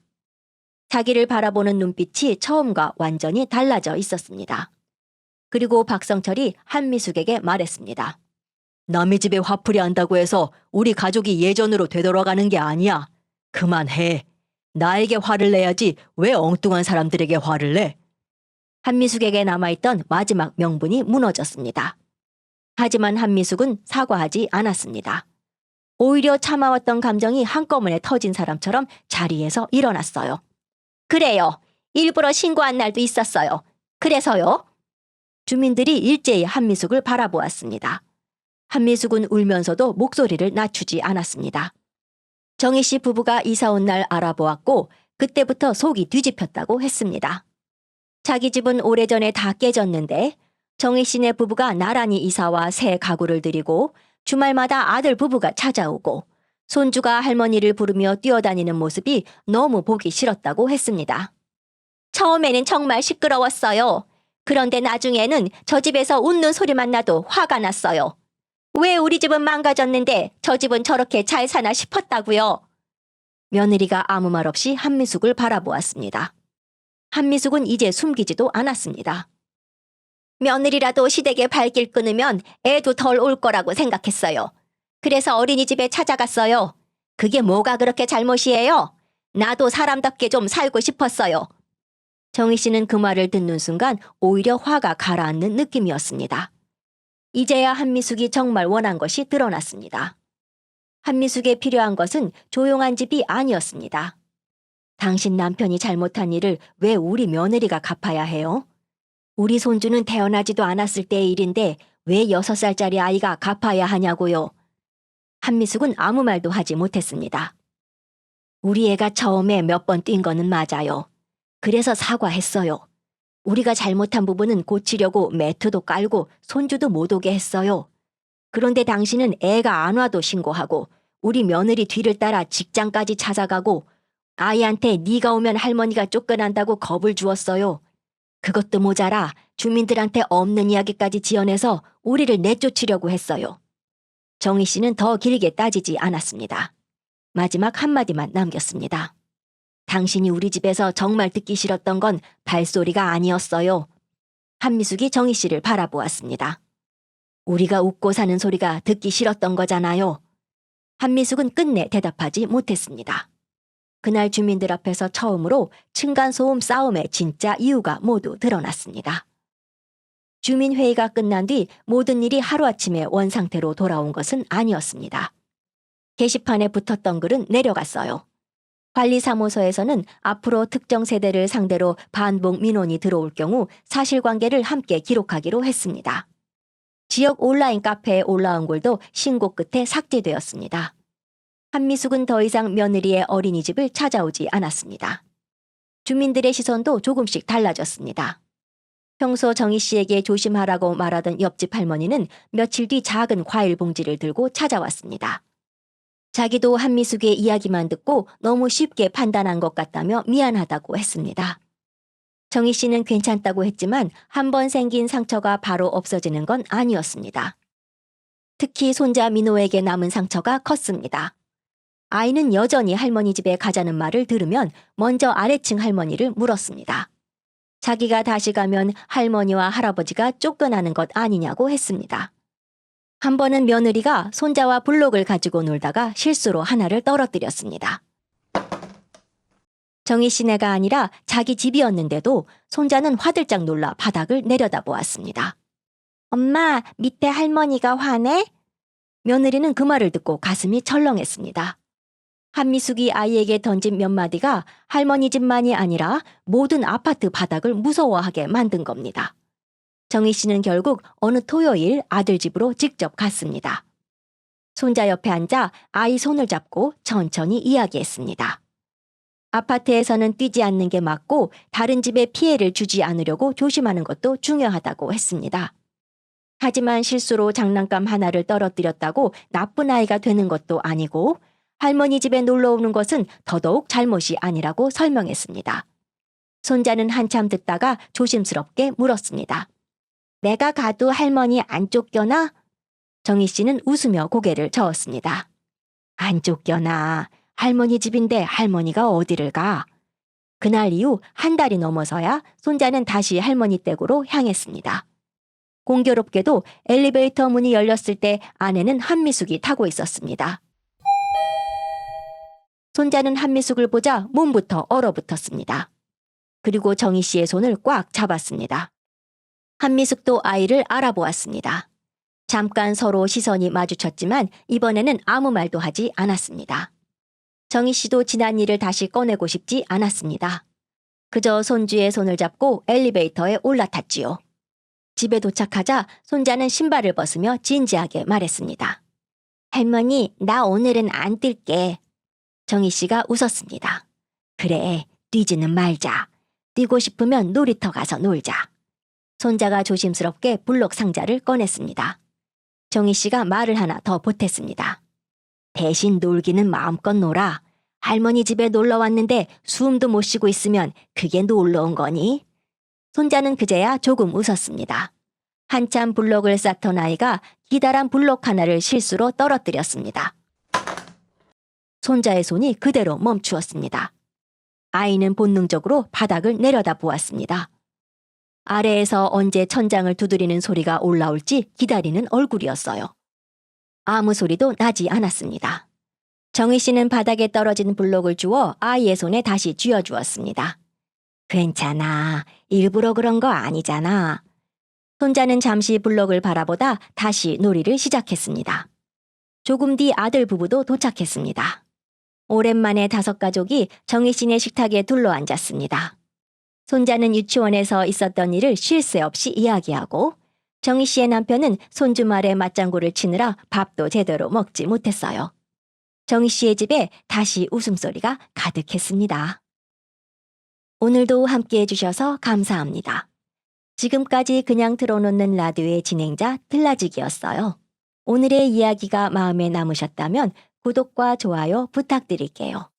자기를 바라보는 눈빛이 처음과 완전히 달라져 있었습니다. 그리고 박성철이 한미숙에게 말했습니다. 남의 집에 화풀이 한다고 해서 우리 가족이 예전으로 되돌아가는 게 아니야. 그만해. 나에게 화를 내야지 왜 엉뚱한 사람들에게 화를 내? 한미숙에게 남아있던 마지막 명분이 무너졌습니다. 하지만 한미숙은 사과하지 않았습니다. 오히려 참아왔던 감정이 한꺼번에 터진 사람처럼 자리에서 일어났어요. 그래요. 일부러 신고한 날도 있었어요. 그래서요? 주민들이 일제히 한미숙을 바라보았습니다. 한미숙은 울면서도 목소리를 낮추지 않았습니다. 정희 씨 부부가 이사 온 날 알아보았고 그때부터 속이 뒤집혔다고 했습니다. 자기 집은 오래전에 다 깨졌는데 정희 씨네 부부가 나란히 이사와 새 가구를 들이고 주말마다 아들 부부가 찾아오고 손주가 할머니를 부르며 뛰어다니는 모습이 너무 보기 싫었다고 했습니다. 처음에는 정말 시끄러웠어요. 그런데 나중에는 저 집에서 웃는 소리만 나도 화가 났어요. 왜 우리 집은 망가졌는데 저 집은 저렇게 잘 사나 싶었다고요. 며느리가 아무 말 없이 한미숙을 바라보았습니다. 한미숙은 이제 숨기지도 않았습니다. 며느리라도 시댁에 발길 끊으면 애도 덜 올 거라고 생각했어요. 그래서 어린이집에 찾아갔어요. 그게 뭐가 그렇게 잘못이에요? 나도 사람답게 좀 살고 싶었어요. 정희 씨는 그 말을 듣는 순간 오히려 화가 가라앉는 느낌이었습니다. 이제야 한미숙이 정말 원한 것이 드러났습니다. 한미숙에 필요한 것은 조용한 집이 아니었습니다. 당신 남편이 잘못한 일을 왜 우리 며느리가 갚아야 해요? 우리 손주는 태어나지도 않았을 때의 일인데 왜 6살짜리 아이가 갚아야 하냐고요. 한미숙은 아무 말도 하지 못했습니다. 우리 애가 처음에 몇 번 뛴 거는 맞아요. 그래서 사과했어요. 우리가 잘못한 부분은 고치려고 매트도 깔고 손주도 못 오게 했어요. 그런데 당신은 애가 안 와도 신고하고 우리 며느리 뒤를 따라 직장까지 찾아가고 아이한테 네가 오면 할머니가 쫓겨난다고 겁을 주었어요. 그것도 모자라 주민들한테 없는 이야기까지 지어내서 우리를 내쫓으려고 했어요. 정희 씨는 더 길게 따지지 않았습니다. 마지막 한마디만 남겼습니다. 당신이 우리 집에서 정말 듣기 싫었던 건 발소리가 아니었어요. 한미숙이 정희 씨를 바라보았습니다. 우리가 웃고 사는 소리가 듣기 싫었던 거잖아요. 한미숙은 끝내 대답하지 못했습니다. 그날 주민들 앞에서 처음으로 층간소음 싸움의 진짜 이유가 모두 드러났습니다. 주민회의가 끝난 뒤 모든 일이 하루아침에 원상태로 돌아온 것은 아니었습니다. 게시판에 붙었던 글은 내려갔어요. 관리사무소에서는 앞으로 특정 세대를 상대로 반복 민원이 들어올 경우 사실관계를 함께 기록하기로 했습니다. 지역 온라인 카페에 올라온 글도 신고 끝에 삭제되었습니다. 한미숙은 더 이상 며느리의 어린이집을 찾아오지 않았습니다. 주민들의 시선도 조금씩 달라졌습니다. 평소 정희 씨에게 조심하라고 말하던 옆집 할머니는 며칠 뒤 작은 과일 봉지를 들고 찾아왔습니다. 자기도 한미숙의 이야기만 듣고 너무 쉽게 판단한 것 같다며 미안하다고 했습니다. 정희 씨는 괜찮다고 했지만 한 번 생긴 상처가 바로 없어지는 건 아니었습니다. 특히 손자 민호에게 남은 상처가 컸습니다. 아이는 여전히 할머니 집에 가자는 말을 들으면 먼저 아래층 할머니를 물었습니다. 자기가 다시 가면 할머니와 할아버지가 쫓겨나는 것 아니냐고 했습니다. 한 번은 며느리가 손자와 블록을 가지고 놀다가 실수로 하나를 떨어뜨렸습니다. 정희 씨네가 아니라 자기 집이었는데도 손자는 화들짝 놀라 바닥을 내려다보았습니다. 엄마, 밑에 할머니가 화내? 며느리는 그 말을 듣고 가슴이 철렁했습니다. 한미숙이 아이에게 던진 몇 마디가 할머니 집만이 아니라 모든 아파트 바닥을 무서워하게 만든 겁니다. 정희 씨는 결국 어느 토요일 아들 집으로 직접 갔습니다. 손자 옆에 앉아 아이 손을 잡고 천천히 이야기했습니다. 아파트에서는 뛰지 않는 게 맞고 다른 집에 피해를 주지 않으려고 조심하는 것도 중요하다고 했습니다. 하지만 실수로 장난감 하나를 떨어뜨렸다고 나쁜 아이가 되는 것도 아니고 할머니 집에 놀러 오는 것은 더더욱 잘못이 아니라고 설명했습니다. 손자는 한참 듣다가 조심스럽게 물었습니다. 내가 가도 할머니 안 쫓겨나? 정희 씨는 웃으며 고개를 저었습니다. 안 쫓겨나. 할머니 집인데 할머니가 어디를 가? 그날 이후 한 달이 넘어서야 손자는 다시 할머니 댁으로 향했습니다. 공교롭게도 엘리베이터 문이 열렸을 때 안에는 한미숙이 타고 있었습니다. 손자는 한미숙을 보자 몸부터 얼어붙었습니다. 그리고 정희 씨의 손을 꽉 잡았습니다. 한미숙도 아이를 알아보았습니다. 잠깐 서로 시선이 마주쳤지만 이번에는 아무 말도 하지 않았습니다. 정희 씨도 지난 일을 다시 꺼내고 싶지 않았습니다. 그저 손주의 손을 잡고 엘리베이터에 올라탔지요. 집에 도착하자 손자는 신발을 벗으며 진지하게 말했습니다. 할머니, 나 오늘은 안 뛸게. 정희 씨가 웃었습니다. 그래, 뛰지는 말자. 뛰고 싶으면 놀이터 가서 놀자. 손자가 조심스럽게 블록 상자를 꺼냈습니다. 정희 씨가 말을 하나 더 보탰습니다. 대신 놀기는 마음껏 놀아. 할머니 집에 놀러 왔는데 숨도 못 쉬고 있으면 그게 놀러 온 거니? 손자는 그제야 조금 웃었습니다. 한참 블록을 쌓던 아이가 기다란 블록 하나를 실수로 떨어뜨렸습니다. 손자의 손이 그대로 멈추었습니다. 아이는 본능적으로 바닥을 내려다보았습니다. 아래에서 언제 천장을 두드리는 소리가 올라올지 기다리는 얼굴이었어요. 아무 소리도 나지 않았습니다. 정희 씨는 바닥에 떨어진 블록을 주워 아이의 손에 다시 쥐어주었습니다. 괜찮아. 일부러 그런 거 아니잖아. 손자는 잠시 블록을 바라보다 다시 놀이를 시작했습니다. 조금 뒤 아들 부부도 도착했습니다. 오랜만에 5가족이 정희 씨네 식탁에 둘러앉았습니다. 손자는 유치원에서 있었던 일을 쉴 새 없이 이야기하고 정희 씨의 남편은 손주 말에 맞장구를 치느라 밥도 제대로 먹지 못했어요. 정희 씨의 집에 다시 웃음소리가 가득했습니다. 오늘도 함께해 주셔서 감사합니다. 지금까지 그냥 틀어놓는 라디오의 진행자 틀라지기였어요. 오늘의 이야기가 마음에 남으셨다면 구독과 좋아요 부탁드릴게요.